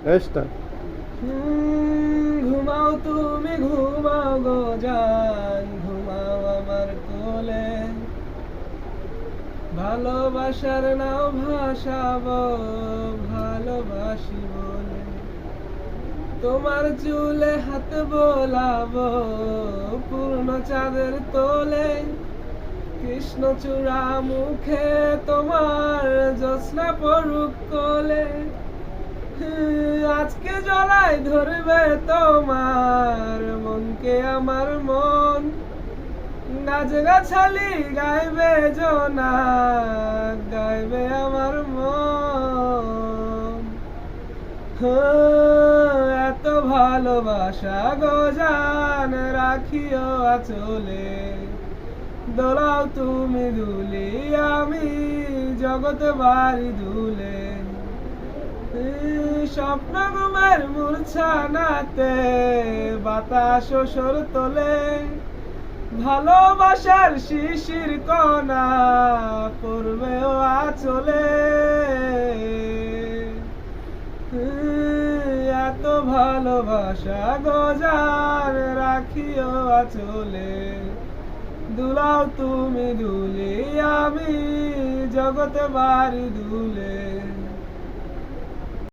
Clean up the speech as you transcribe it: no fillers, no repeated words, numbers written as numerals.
Start. ঘুমাও তুমি ঘুমাও গো জান, ঘুমাও আমার কোলে। ভালোবাসার নাও ভাসাবো, ভালোবাসি বলে। তোমার চুলে হাত বোলাবো, পূর্ণ চাঁদের তোলে। কৃষ্ণচূড়া মুখে তোমার জ্যোৎস্না পড়ুক কোলে। আজকে জড়াই ধরবে তোমার মনকে আমার মন। গাছ গাছালি গাইবে জোনাক, গাইবে আমার মন। এত ভালোবাসা গো জান রাখিও আঁচলে। দোলাও তুমি দুলি, আমি জগৎ বাড়ি দুলে। স্বপ্ন ঘুমের মূর্ছনাতে বাতাস সর তোলে। ভালোবাসার শিশির কণা পড়বে ও আঁচলে। এত ভালোবাসা গো জান রাখিও আঁচলে। দুলাও তুমি দুলি, আমি জগৎ বাড়ি দুলে।